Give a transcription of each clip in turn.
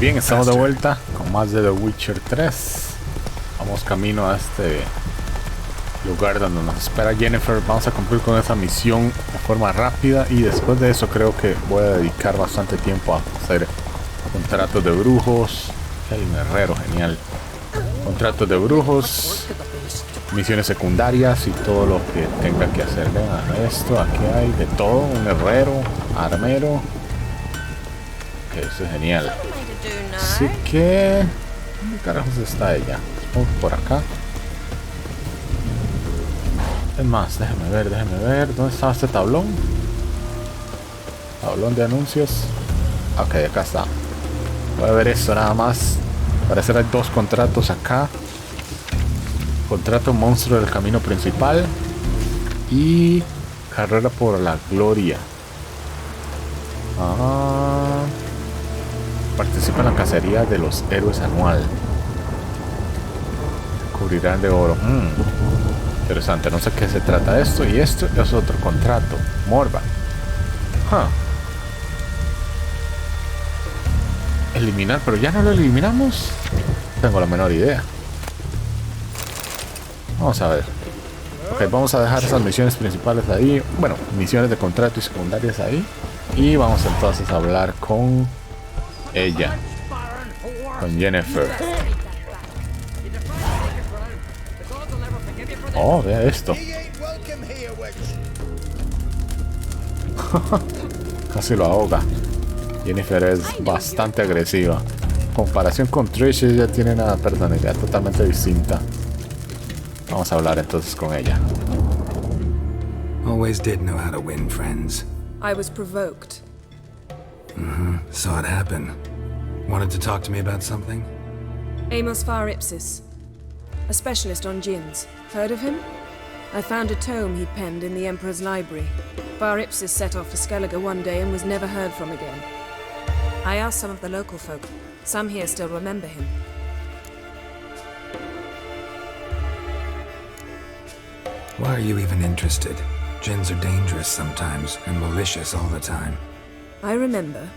bien, estamos de vuelta con más de The Witcher 3. Vamos camino a este lugar donde nos espera Yennefer. Vamos a cumplir con esa misión de forma rápida y después de eso creo que voy a dedicar bastante tiempo a hacer contratos de brujos. Hay un herrero, genial. Contratos de brujos, misiones secundarias y todo lo que tenga que hacer. Vean esto, aquí hay de todo, un herrero, armero. Eso es genial. Así que... ¿dónde carajos está ella? Vamos por acá. Es más, déjeme ver. ¿Dónde estaba este tablón? Tablón de anuncios. Ok, acá está. Voy a ver esto nada más. Parece que hay dos contratos acá. Contrato monstruo del camino principal. Y carrera por la gloria. Participa en la cacería de los héroes anual. Cubrirán de oro. Interesante, no sé qué se trata esto. Y esto es otro contrato. Morva. Eliminar, pero ya no lo eliminamos. No tengo la menor idea. Vamos a ver. Ok, vamos a dejar esas misiones principales ahí. Bueno, misiones de contrato y secundarias ahí. Y vamos entonces a hablar con ella, con Yennefer. Oh, vea esto. Casi lo ahoga. Yennefer es bastante agresiva. En comparación con Trish, ella tiene una personalidad totalmente distinta. Vamos a hablar entonces con ella. Always did know how to win friends. I was provoked. Saw it happen. Wanted to talk to me about something? Amos Far Ipsis, a specialist on djinns. Heard of him? I found a tome he'd penned in the Emperor's library. Far Ipsis set off for Skellige one day and was never heard from again. I asked some of the local folk. Some here still remember him. Why are you even interested? Djinns are dangerous sometimes, and malicious all the time. I remember.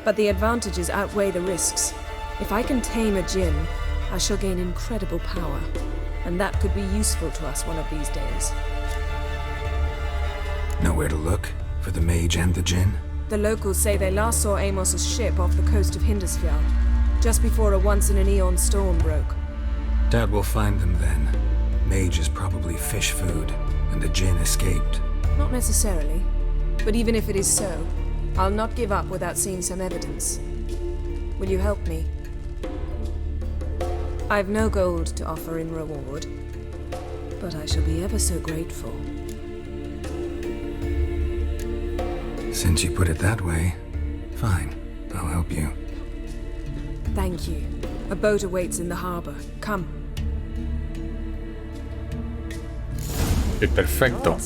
But the advantages outweigh the risks. If I can tame a djinn, I shall gain incredible power. And that could be useful to us one of these days. Know where to look? For the mage and the djinn? The locals say they last saw Amos's ship off the coast of Hindisfjall, just before a once-in-an-eon storm broke. Doubt we'll find them then. Mage is probably fish food, and the djinn escaped. Not necessarily. But even if it is so, I'll not give up without seeing some evidence. Will you help me? I've no gold to offer in reward, but I shall be ever so grateful. Since you put it that way, fine. I'll help you. Thank you. A boat awaits in the harbor. Come. Perfecto.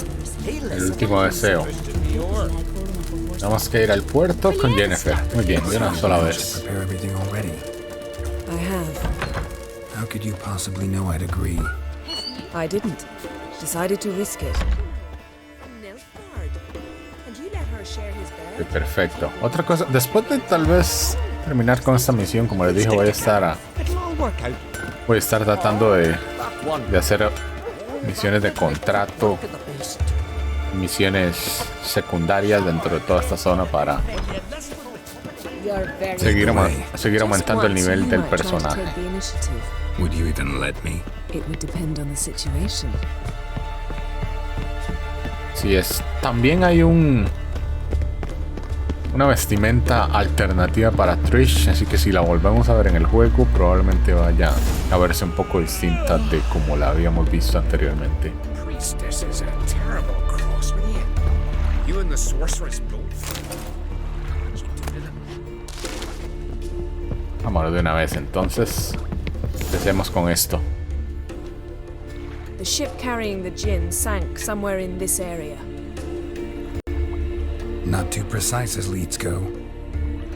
El último deseo. Tenemos que ir al puerto con Yennefer. Muy bien, de una sola vez. Prepare everything already. I have. How could you possibly know I'd agree? I didn't. Decided to risk it. Perfecto. Otra cosa, después de tal vez terminar con esta misión, como les dije, voy a estar tratando de hacer misiones de contrato, misiones secundarias dentro de toda esta zona para seguir aumentando el nivel del personaje. Would you even let me? It would depend on the situation. Sí, es. También hay una vestimenta alternativa para Trish, así que si la volvemos a ver en el juego, probablemente vaya a verse un poco distinta de como la habíamos visto anteriormente. Vámonos de una vez, entonces empecemos con esto. The ship carrying the djinn sank somewhere in this area. Not too precise as leads go.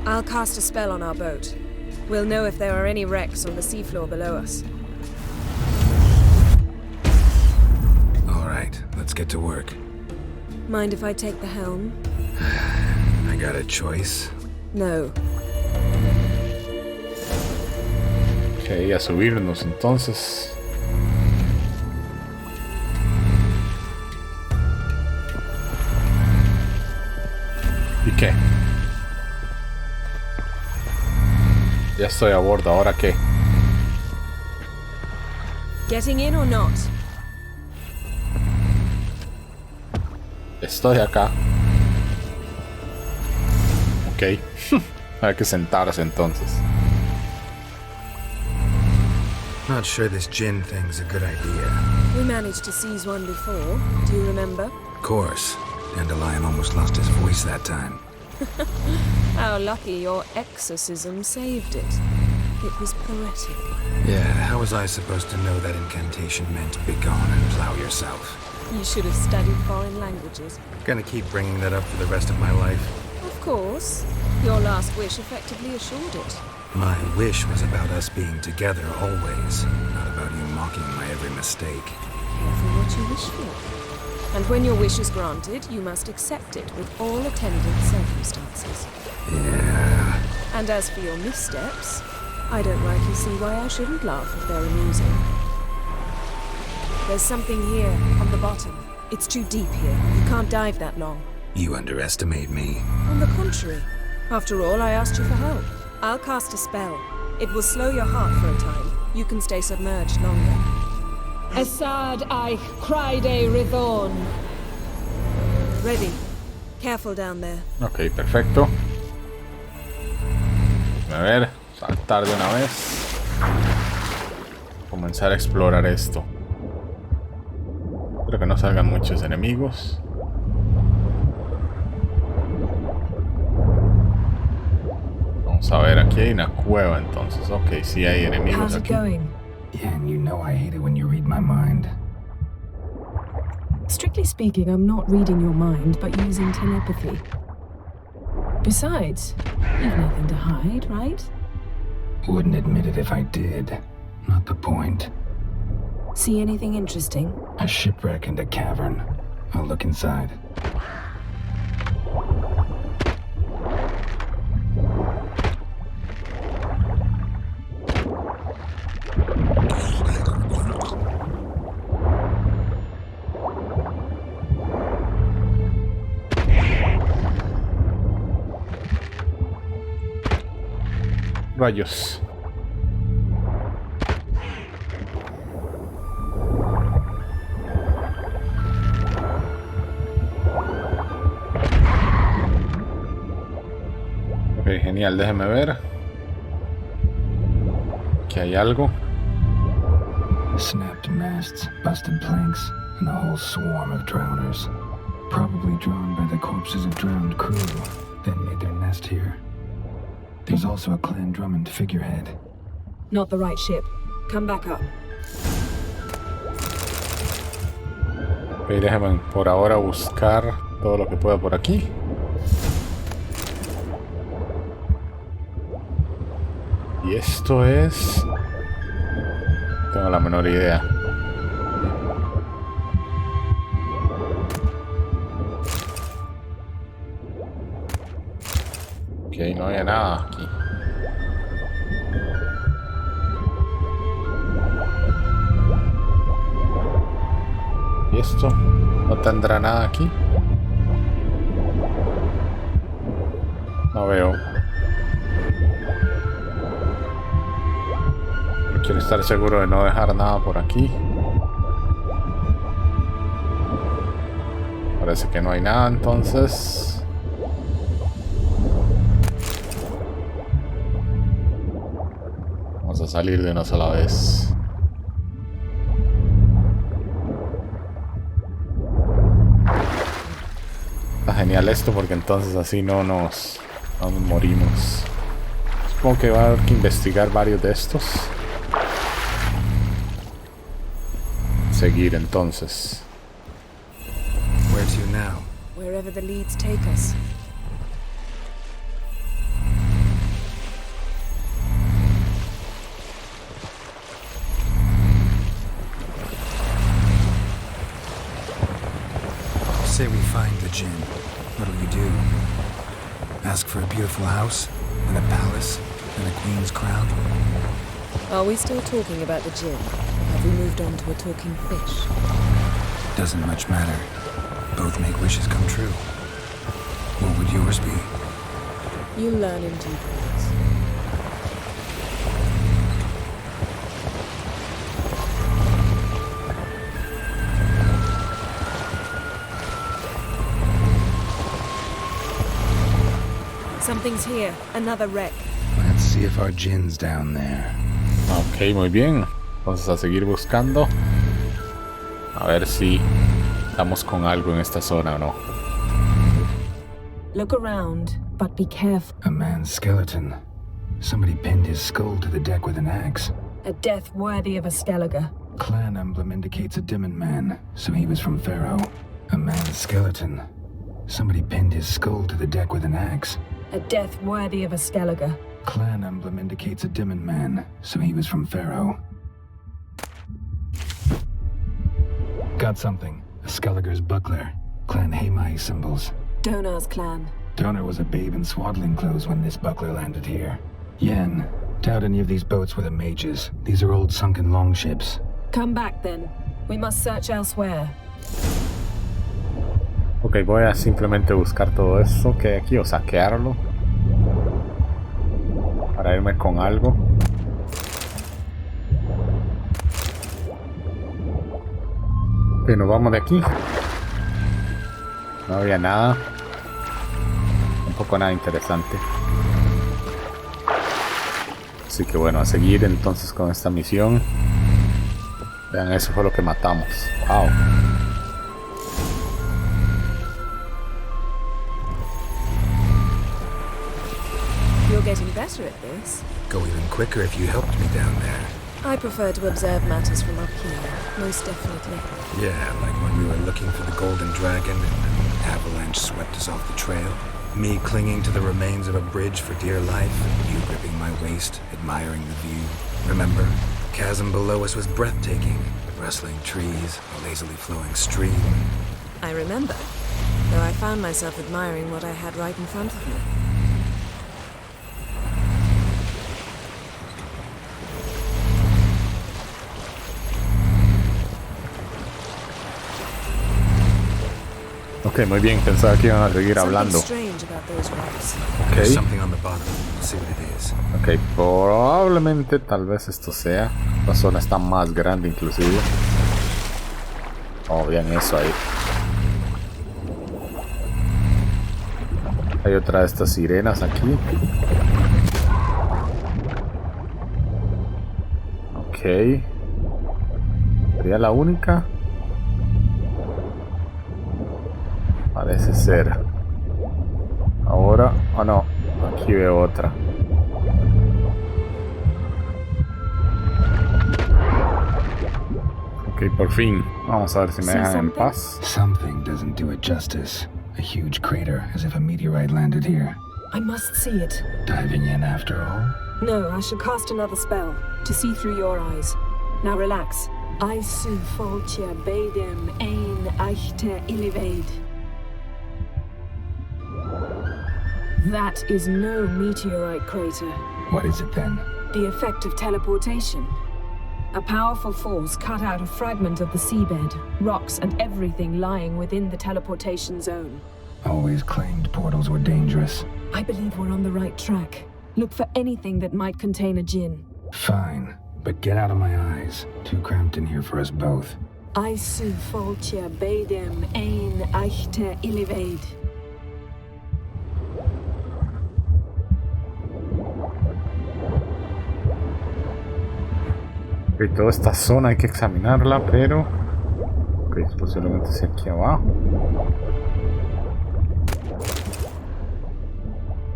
I'll cast a spell on our boat. We'll know if there are any wrecks on the seafloor below us. All right, let's get to work. Mind if I take the helm? I got a choice. No. Ok, a subirnos entonces. ¿Y qué? Ya estoy a bordo, ¿ahora qué? Getting in or not? Estoy acá. Ok. Hay que sentarse entonces. Not sure this gin thing's a good idea. We managed to seize one before. Do you remember? Of course. Dandelion almost lost his voice that time. How lucky your exorcism saved it. It was poetic. Yeah, how was I supposed to know that incantation meant begone and plow yourself? You should have studied foreign languages. Gonna keep bringing that up for the rest of my life. Of course. Your last wish effectively assured it. My wish was about us being together always, not about you mocking my every mistake. Careful what you wish for. And when your wish is granted, you must accept it with all attendant circumstances. Yeah. And as for your missteps, I don't rightly see why I shouldn't laugh if they're amusing. There's something here, on the bottom. It's too deep here. You can't dive that long. You underestimate me. On the contrary. After all, I asked you for help. I'll cast a spell. It will slow your heart for a time. You can stay submerged longer. Esad Eich Criede Rithorn. Ready. Careful down there. Ok, perfecto. A ver, saltar de una vez. Comenzar a explorar esto. Espero que no salgan muchos enemigos. Vamos a ver, aquí hay una cueva entonces. Ok, sí hay enemigos How's it aquí. going? Yeah, and you know I hate it when you read my mind. Strictly speaking, I'm not reading your mind, but using telepathy. Besides, you've nothing to hide, right? Wouldn't admit it if I did. Not the point. See anything interesting? A shipwreck and a cavern. I'll look inside. Rayos. Ok, genial, déjeme ver. Aquí hay algo. Snapped masts, busted planks, and a whole swarm of drowners. Probably drawn by the corpses of drowned crew, then made their nest here. There's also a Clan Drummond figurehead. Not the right ship. Come back up. Ok, déjame por ahora buscar todo lo que pueda por aquí. Y esto es... no tengo la menor idea. Ok, no había nada aquí. ¿Y esto? ¿No tendrá nada aquí? No veo. Quiero estar seguro de no dejar nada por aquí. Parece que no hay nada, entonces... vamos a salir de una sola vez. Está genial esto porque entonces así no nos morimos. Supongo que va a haber que investigar varios de estos. Seguir entonces. Where to now? Wherever the leads take us. Say we find the gin. What'll you do? Ask for a beautiful house? And a palace? And a queen's crown? Are we still talking about the Jinn? Have we moved on to a talking fish? Doesn't much matter. Both make wishes come true. What would yours be? You'll learn in due course. Something's here. Another wreck. Let's see if our Jinn's down there. Ok, muy bien. Vamos a seguir buscando. A ver si estamos con algo en esta zona o no. Look around, but be careful. A man's skeleton. Somebody pinned his skull to the deck with an axe. A death worthy of a Skellige. Clan emblem indicates a Dimmen man, so he was from Pharaoh. A man's skeleton. Somebody pinned his skull to the deck with an axe. A death worthy of a Skellige. Clan emblem indicates a Dimmen man, so he was from Pharaoh. Got something. A Skellige's buckler. Clan Hamai symbols. Donar's clan. Donar was a babe in swaddling clothes when this buckler landed here. Yen, doubt any of these boats were the mages. These are old sunken longships. Come back then. We must search elsewhere. Ok, voy a simplemente buscar todo eso que hay aquí o saquearlo. Para irme con algo. Ok, nos vamos de aquí. No había nada. Tampoco nada interesante. Así que bueno, a seguir entonces con esta misión. Vean, eso fue lo que matamos. Wow. You're getting better at this. Go even quicker if you helped me down there. I prefer to observe matters from up here, most definitely. Yeah, like when we were looking for the golden dragon and an avalanche swept us off the trail. Me clinging to the remains of a bridge for dear life, you gripping my waist, admiring the view. Remember, the chasm below us was breathtaking. Rustling trees, a lazily flowing stream. I remember, though I found myself admiring what I had right in front of me. Ok, muy bien, pensaba que iban a seguir hablando. There's something on the bottom. Let's see what it is. Ok, probablemente tal vez esto sea. La zona está más grande inclusive. Oh, vean eso ahí. Hay otra de estas sirenas aquí. Ok. ¿Sería la única? Parece ser. Ahora, oh no, aquí veo otra. Ok, por fin. Vamos a ver si me dejan en paz. Something doesn't do it justice. A huge crater, as if a meteorite landed here. I must see it. Diving in after all? No, I shall cast another spell to see through your eyes. Now relax. I su foltia beidem ein eichte illiveid. That is no meteorite crater. What is it then? The effect of teleportation. A powerful force cut out a fragment of the seabed, rocks and everything lying within the teleportation zone. Always claimed portals were dangerous. I believe we're on the right track. Look for anything that might contain a Jinn. Fine, but get out of my eyes. Too cramped in here for us both. I su foltia beidem ein eichte illiveid. Ok, toda esta zona hay que examinarla, pero... Ok, posiblemente sea aquí abajo.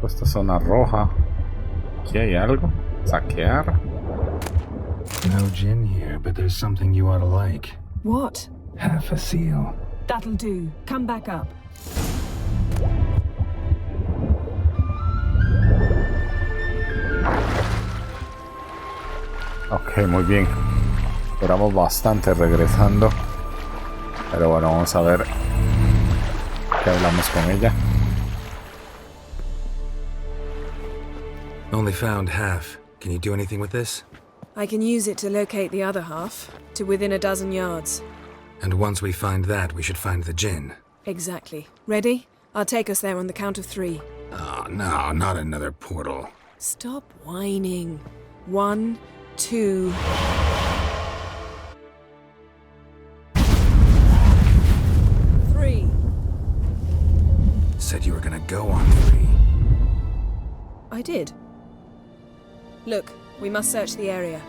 Toda esta zona roja. Aquí hay algo. Saquear. No Jinn here, but there's something you ought to like. What? Half a seal. That'll do. Come back up. Ok, muy bien. Duramos bastante regresando. Pero bueno, vamos a ver qué hablamos con ella. Only found half. Can you do anything with this? I can use it to locate the other half, to within a dozen yards. And once we find that, we should find the Jinn. Exactly. Ready? I'll take us there on the count of 3. Oh, no, not another portal. Stop whining. 1, 2... Said you were gonna go on 3. I did. Look, we must search the area.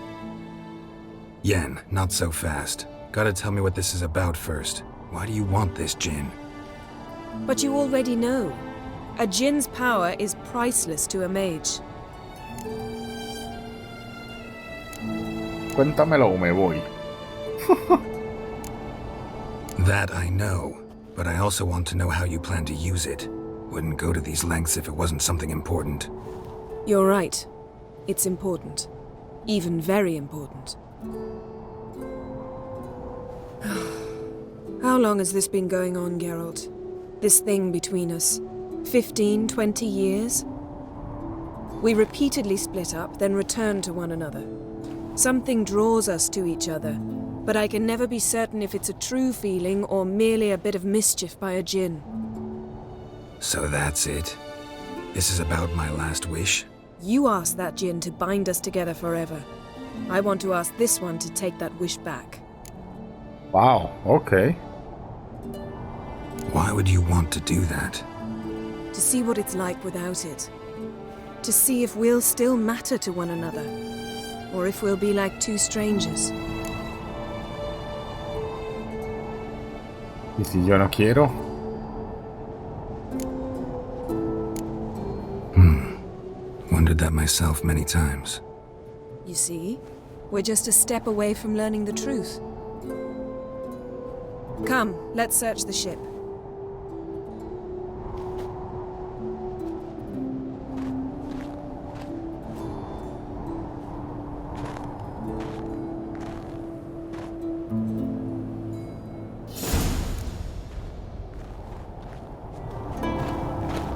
Yen, not so fast. Gotta tell me what this is about first. Why do you want this Jinn? But you already know. A Jinn's power is priceless to a mage. Cuéntamelo o me voy. That I know, but I also want to know how you plan to use it. Wouldn't go to these lengths if it wasn't something important. You're right. It's important. Even very important. How long has this been going on, Geralt? This thing between us? 15, 20 years? We repeatedly split up, then return to one another. Something draws us to each other, but I can never be certain if it's a true feeling or merely a bit of mischief by a Jinn. So that's it? This is about my last wish? You asked that Jinn to bind us together forever. I want to ask this one to take that wish back. Wow, okay. Why would you want to do that? To see what it's like without it. To see if we'll still matter to one another. Or if we'll be like two strangers. ¿Y si yo no quiero? Wondered that myself many times. You see, we're just a step away from learning the truth. Come, let's search the ship.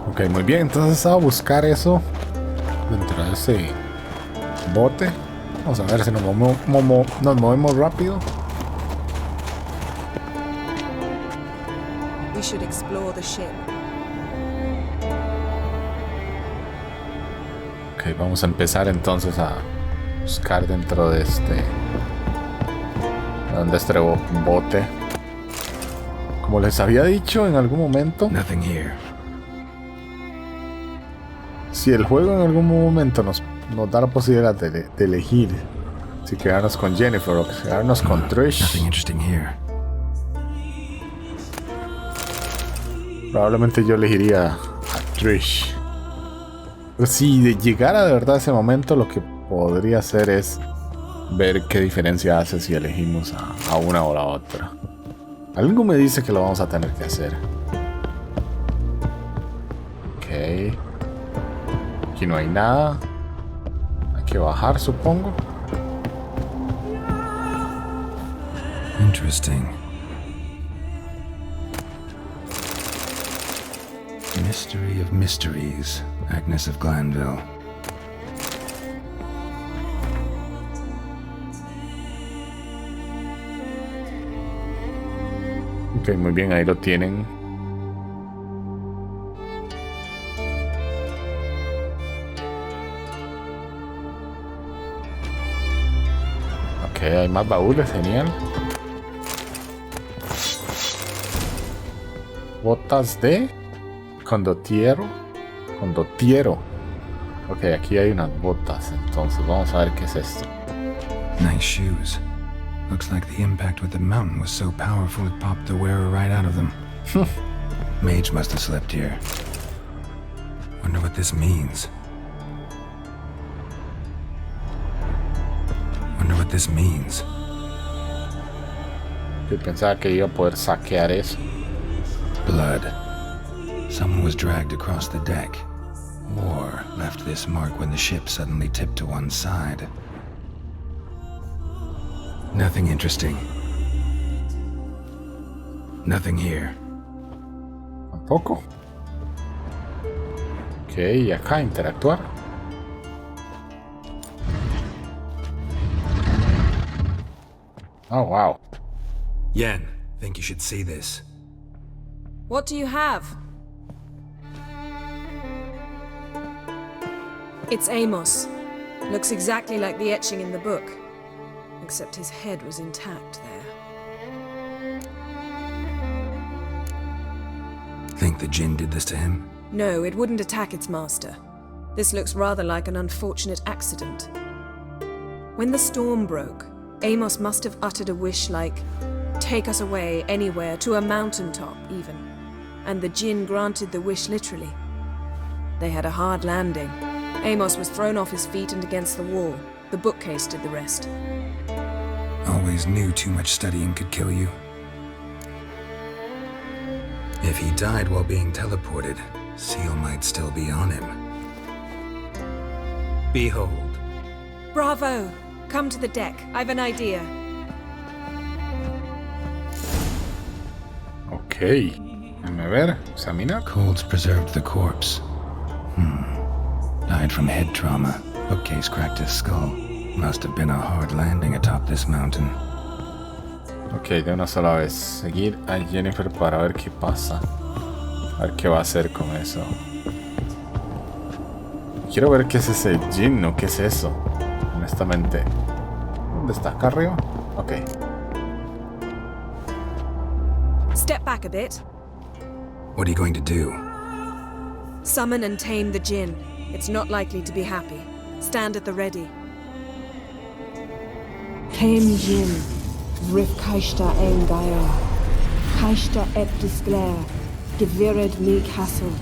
Ok, muy bien, entonces a buscar eso dentro de ese bote. Vamos a ver si nos movemos rápido. We should explore the ship. Ok, vamos a empezar entonces a buscar dentro de este bote. Como les había dicho en algún momento, Nothing here. si el juego en algún momento nos da la posibilidad de elegir si quedarnos con Yennefer o quedarnos con Trish, Nothing interesting here. probablemente yo elegiría a Trish. Pero si llegara de verdad ese momento, lo que podría hacer es ver qué diferencia hace si elegimos a una o la otra. Algo me dice que lo vamos a tener que hacer. Ok. Aquí no hay nada. Hay que bajar, supongo. Interesting. Mystery of mysteries, Agnes of Glanville. Ok, muy bien, ahí lo tienen. Ok, hay más baúles, genial. Botas de condottiero. Ok, aquí hay unas botas, entonces vamos a ver qué es esto. Nice shoes. Looks like the impact with the mountain was so powerful it popped the wearer right out of them. Mage must have slept here. Wonder what this means. Yo pensaba que iba a poder saquear eso. Blood. Someone was dragged across the deck. War left this mark when the ship suddenly tipped to one side. Nothing interesting. Nothing here. Tampoco. Ok, y acá interactuar. Oh, wow. Yen, think you should see this. What do you have? It's Amos. Looks exactly like the etching in the book. Except his head was intact there. Think the Jinn did this to him? No, it wouldn't attack its master. This looks rather like an unfortunate accident. When the storm broke, Amos must have uttered a wish like, "Take us away, anywhere, to a mountaintop, even." And the Jinn granted the wish literally. They had a hard landing. Amos was thrown off his feet and against the wall. The bookcase did the rest. Always knew too much studying could kill you. If he died while being teleported, Seal might still be on him. Behold. Bravo! Come to the deck. I've an idea. Ok. Déjame ver. Examinar. Colds preserved the corpse. Died from head trauma. Bookcase cracked his skull. Must have been a hard landing atop this mountain. Ok, de una sola vez. Seguir a Yennefer para ver qué pasa. A ver qué va a hacer con eso. Quiero ver qué es ese Jinn o qué es eso. Honestamente. ¿Dónde está? ¿Acá arriba? Ok. Step back a bit. What are you going to do? Summon and tame the Jinn. It's not likely to be happy. Stand at the ready. Tame Jinn, Vrif Kaishta ein Gaia, Kaishta et Disglair, Gevired mi Castle.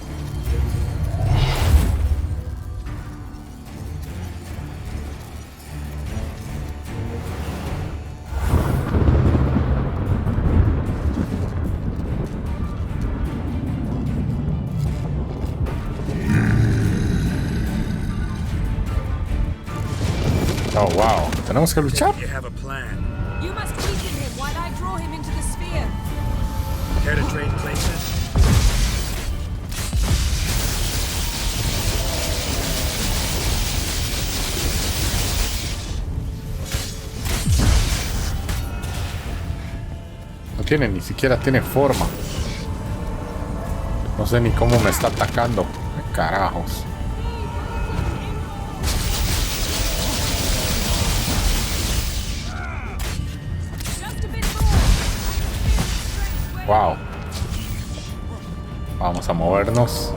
Oh, wow. Tenemos que luchar. You have a plan. You must weaken him while I draw him into the sphere. Care to trade places? No tiene, ni siquiera tiene forma. No sé ni cómo me está atacando. ¿Qué carajos? Wow. Vamos a movernos.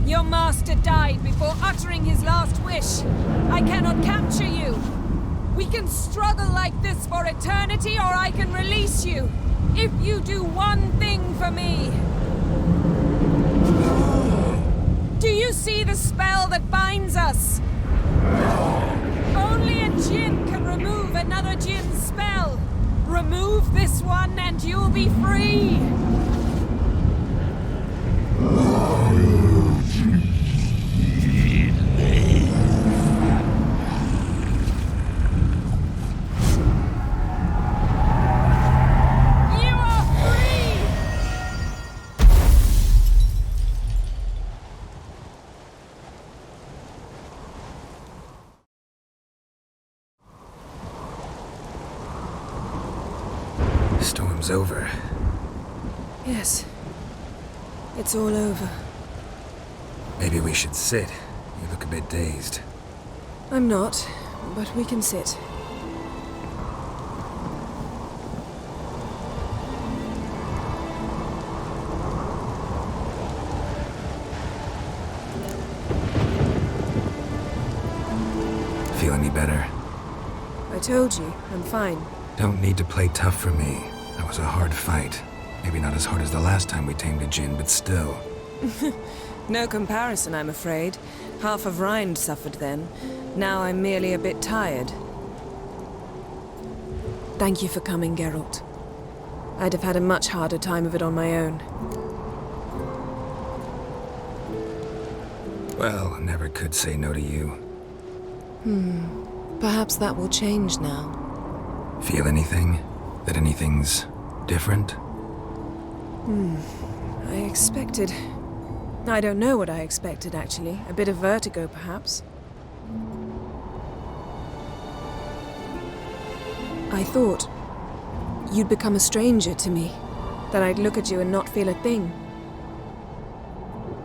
Your master died before uttering his last wish. I cannot capture you. We can struggle like this for eternity, or I can release you. If you do one thing for me. Do you see the spell that binds us? Only a Jinn can remove another Jinn's spell. Remove this one and you'll be free. Storm's over. Yes. It's all over. Maybe we should sit. You look a bit dazed. I'm not, but we can sit. Feel any better? I told you, I'm fine. Don't need to play tough for me. That was a hard fight. Maybe not as hard as the last time we tamed a Jinn, but still. No comparison, I'm afraid. Half of Rind suffered then. Now I'm merely a bit tired. Thank you for coming, Geralt. I'd have had a much harder time of it on my own. Well, I never could say no to you. Perhaps that will change now. Feel anything? That anything's different? I expected... I don't know what I expected, actually. A bit of vertigo, perhaps. I thought you'd become a stranger to me, that I'd look at you and not feel a thing.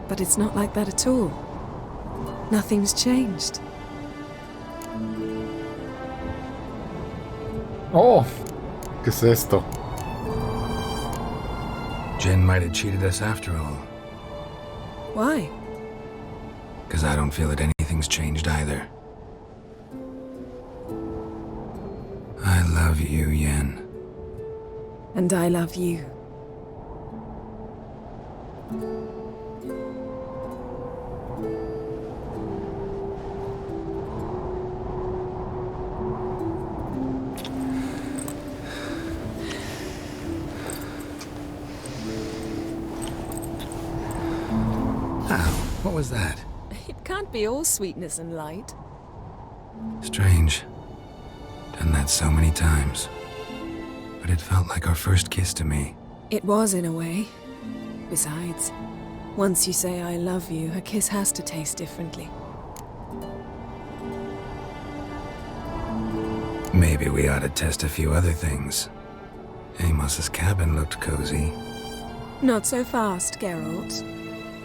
But it's not like that at all. Nothing's changed. Oh, ¿qué es esto? Jen might have cheated us after all. Why? Because I don't feel that anything's changed either. I love you, Yen. And I love you. What was that? It can't be all sweetness and light. Strange. Done that so many times. But it felt like our first kiss to me. It was, in a way. Besides, once you say I love you, a kiss has to taste differently. Maybe we ought to test a few other things. Amos's cabin looked cozy. Not so fast, Geralt.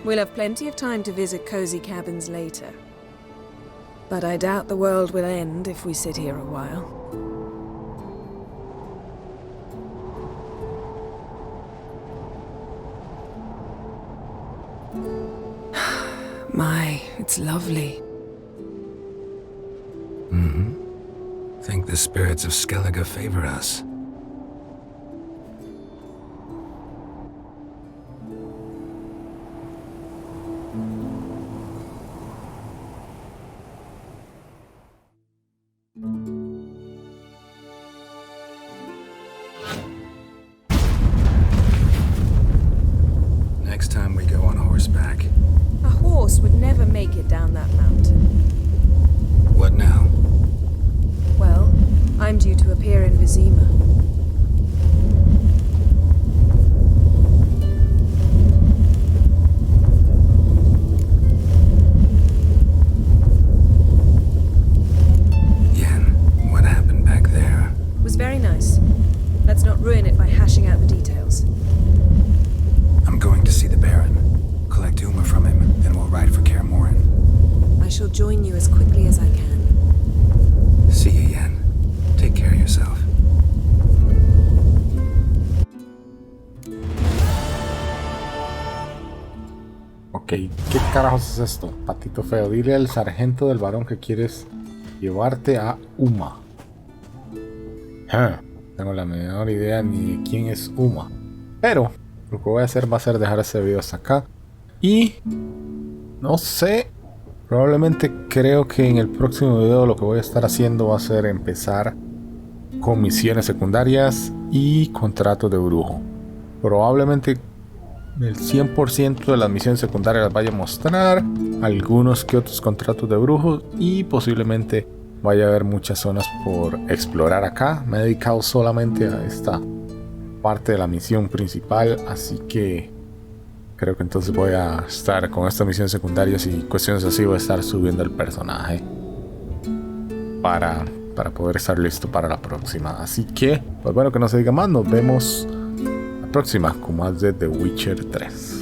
We'll have plenty of time to visit cozy cabins later. But I doubt the world will end if we sit here a while. My, it's lovely. Think the spirits of Skellige favor us. Next time we go on horseback. A horse would never make it down that mountain. What now? Well, I'm due to appear in Vizima. Yen, what happened back there? It was very nice. Let's not ruin it by hashing out the details. I'm going to see the Baron. Collect Uma from him, then we'll ride for Kaer Morhen. I shall join you as quickly as I can. See you, Yen. Take care of yourself. Ok, ¿qué carajos es esto? Patito feo, dile al sargento del varón que quieres llevarte a Uma. Tengo la menor idea ni de quién es Uma. Pero lo que voy a hacer va a ser dejar este video hasta acá. Y no sé, probablemente creo que en el próximo video lo que voy a estar haciendo va a ser empezar con misiones secundarias y contratos de brujo. Probablemente el 100% de las misiones secundarias las vaya a mostrar, algunos que otros contratos de brujo y posiblemente vaya a haber muchas zonas por explorar acá. Me he dedicado solamente a esta parte de la misión principal, así que creo que entonces voy a estar con estas misiones secundarias y cuestiones así. Voy a estar subiendo el personaje para poder estar listo para la próxima. Así que, pues bueno, que no se diga más, nos vemos la próxima con más de The Witcher 3.